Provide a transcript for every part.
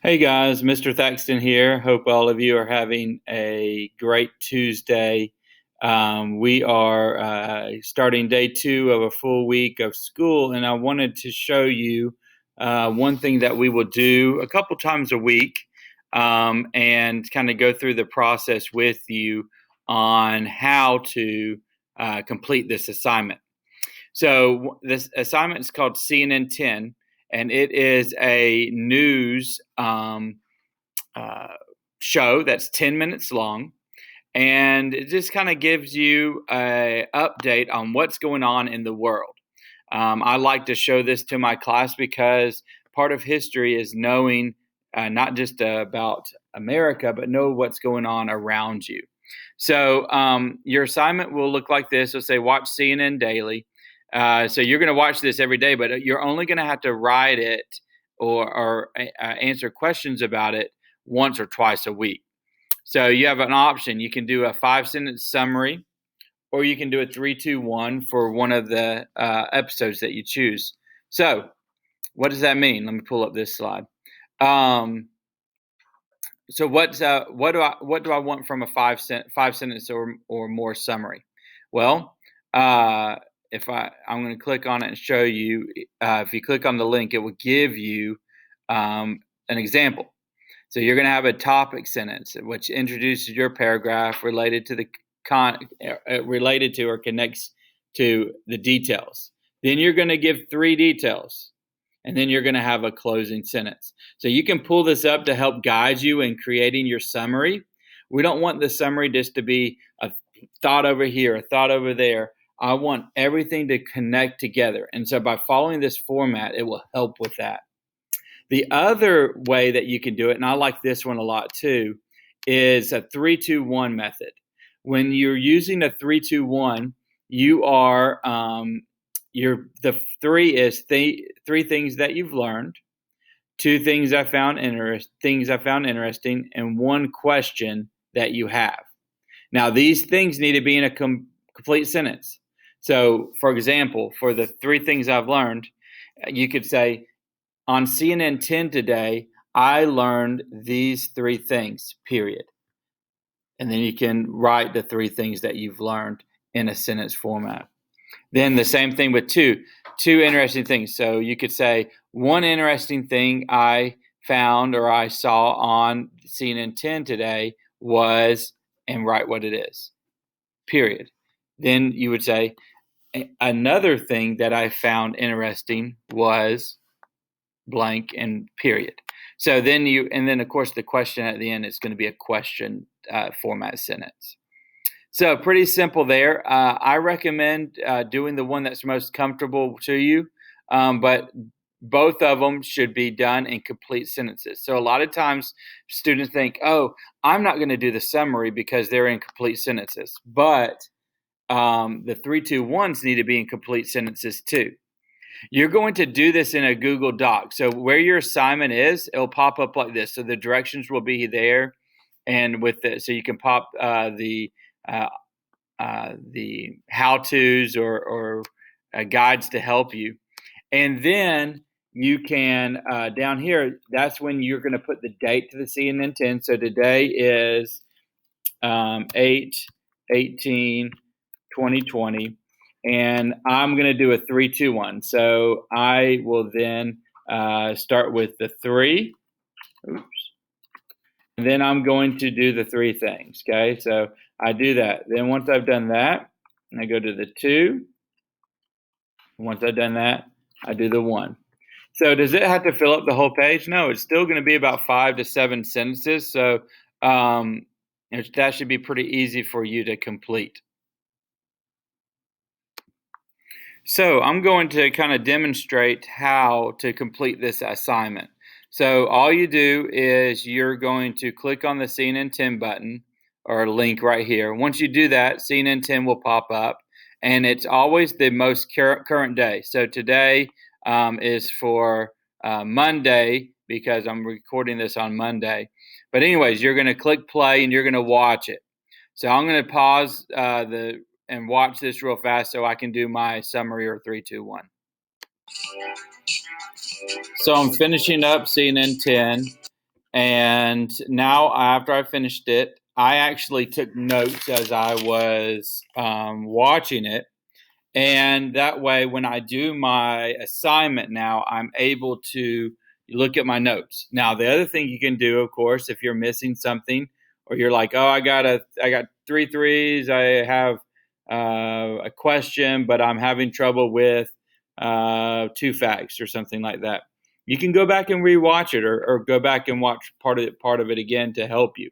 Hey guys, Mr. Thaxton here. Hope all of you are having a great Tuesday. We are starting day 2 of a full week of school, and I wanted to show you one thing that we will do a couple times a week and kind of go through the process with you on how to complete this assignment. So this assignment is called CNN 10, and it is a news uh, show that's 10 minutes long. And it just kind of gives you a update on what's going on in the world. I like to show this to my class because part of history is knowing not just about America, but know what's going on around you. So your assignment will look like this. It'll say watch CNN daily. So you're going to watch this every day, but you're only going to have to write it or answer questions about it once or twice a week. So you have an option. You can do a 5 sentence summary, or you can do a 3-2-1 for one of the episodes that you choose. So what does that mean? Let me pull up this slide. So what do I want from a 5 sentence or more summary? Well, if I'm going to click on it and show you. If you click on the link, it will give you an example. So you're going to have a topic sentence which introduces your paragraph related to related to or connects to the details. Then you're going to give 3 details, and then you're going to have a closing sentence. So you can pull this up to help guide you in creating your summary. We don't want the summary just to be a thought over here, a thought over there. I want everything to connect together. And so by following this format, it will help with that. The other way that you can do it, and I like this one a lot too, is a 3-2-1 method. When you're using a 3-2-1, you are the 3 is 3 things that you've learned, 2 things I found interesting, and 1 question that you have. Now these things need to be in a complete sentence. So, for example, for the 3 things I've learned, you could say, on CNN 10 today, I learned these 3 things, period. And then you can write the 3 things that you've learned in a sentence format. Then the same thing with 2 interesting things. So you could say, one interesting thing I found or I saw on CNN 10 today was, and write what it is, period. Then you would say, another thing that I found interesting was blank and period. So then of course the question at the end is going to be a question format sentence. So pretty simple there. I recommend doing the one that's most comfortable to you, but both of them should be done in complete sentences. So a lot of times students think, oh, I'm not going to do the summary because they're in complete sentences. But the 3-2-1s need to be in complete sentences too. You're going to do this in a Google Doc. So where your assignment is, it'll pop up like this. So the directions will be there, and with it, so you can pop the how-tos or guides to help you. And then you can, down here, that's when you're going to put the date to the CNN 10. So today is 8/18/2020. And I'm going to do a 3-2-1. So I will then start with the 3. Oops. And then I'm going to do the 3 things. Okay, so I do that. Then once I've done that, I go to the 2. Once I've done that, I do the 1. So does it have to fill up the whole page? No, it's still going to be about 5 to 7 sentences. So that should be pretty easy for you to complete. So I'm going to kind of demonstrate how to complete this assignment. So all you do is you're going to click on the CNN 10 button or link right here. Once you do that, CNN 10 will pop up, and it's always the most current day. So today is for Monday because I'm recording this on Monday. But anyways, you're going to click play and you're going to watch it. So I'm going to pause and watch this real fast so I can do my summary or 3-2-1. So I'm finishing up CNN 10, And now after I finished it, I actually took notes as I was watching it. And that way, when I do my assignment now, I'm able to look at my notes. Now, the other thing you can do, of course, if you're missing something or you're like, oh, I got three threes, I have a question, but I'm having trouble with two facts or something like that. You can go back and rewatch it, or go back and watch part of it again to help you.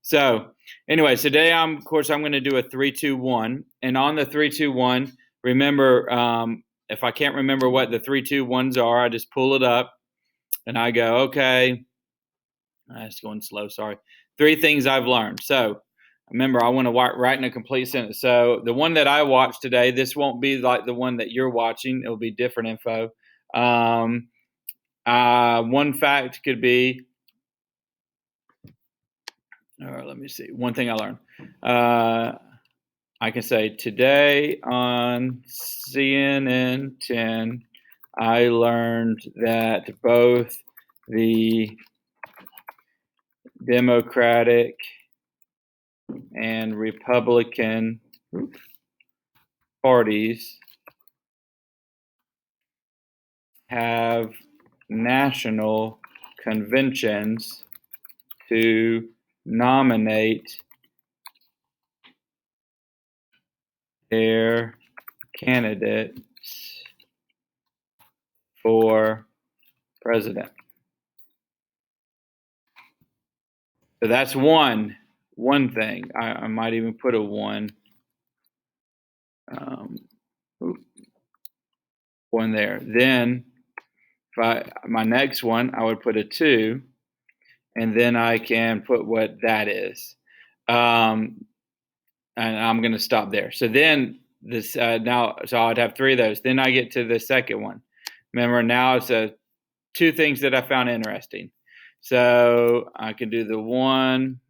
So, anyway, today of course I'm going to do a 3-2-1, and on the 3-2-1, remember, if I can't remember what the 3-2-1s are, I just pull it up and I go, okay, it's going slow. Sorry. 3 things I've learned. So, remember, I want to write in a complete sentence. So, the one that I watched today, this won't be like the one that you're watching. It'll be different info. One fact could be, let me see. One thing I learned. I can say today on CNN 10, I learned that both the Democratic and Republican parties have national conventions to nominate their candidates for president. So that's one thing. I might even put a 1. One there. Then my next one, I would put a 2, and then I can put what that is. And I'm going to stop there. So then this so I'd have 3 of those. Then I get to the second one. Remember, now it's 2 things that I found interesting. So I can do the 1,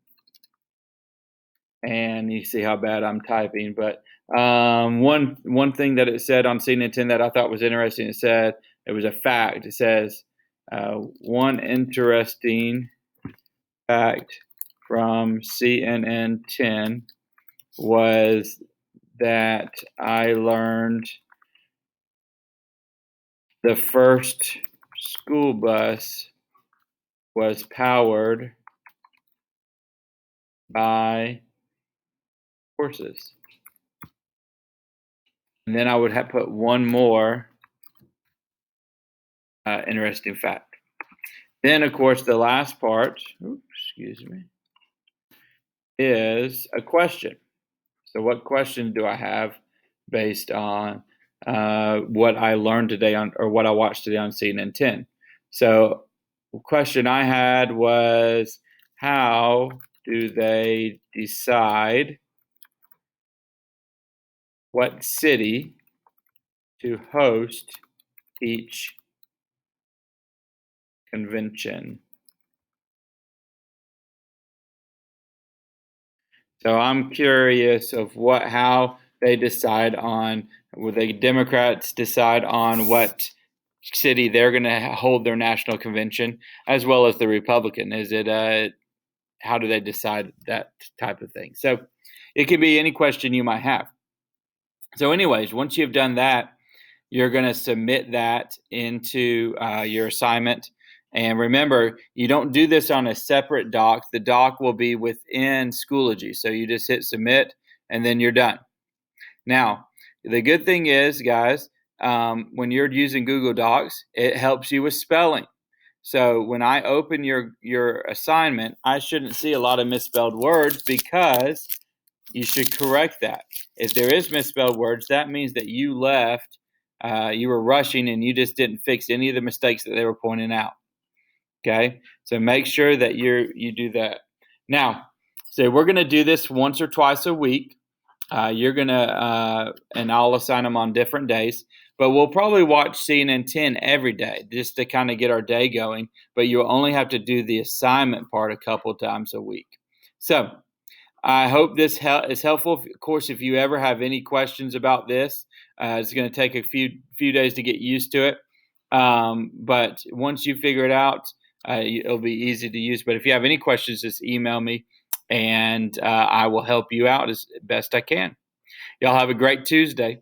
and you see how bad I'm typing. But one thing that it said on CNN 10 that I thought was interesting, it was a fact. It says, one interesting fact from CNN 10 was that I learned the first school bus was powered by horses. And then I would have put one more interesting fact. Then, of course, the last part, is a question. So what question do I have based on what I learned today or what I watched today on CNN 10? So the question I had was, how do they decide what city to host each convention? So I'm curious of how they decide on, will the Democrats decide on what city they're going to hold their national convention, as well as the Republican? Is it how do they decide that type of thing? So it can be any question you might have. So anyways, once you've done that, you're going to submit that into your assignment. And remember, you don't do this on a separate doc. The doc will be within Schoology. So you just hit submit, and then you're done. Now, the good thing is, guys, when you're using Google Docs, it helps you with spelling. So when I open your assignment, I shouldn't see a lot of misspelled words, because you should correct that. If there is misspelled words, that means that you left, you were rushing, and you just didn't fix any of the mistakes that they were pointing out. Okay, so make sure that you do that. Now, so we're going to do this once or twice a week. You're going to, and I'll assign them on different days, but we'll probably watch CNN 10 every day just to kind of get our day going. But you'll only have to do the assignment part a couple times a week. So I hope this is helpful. Of course, if you ever have any questions about this, it's going to take a few days to get used to it. But once you figure it out, It'll be easy to use. But if you have any questions, just email me, and I will help you out as best I can. Y'all have a great Tuesday.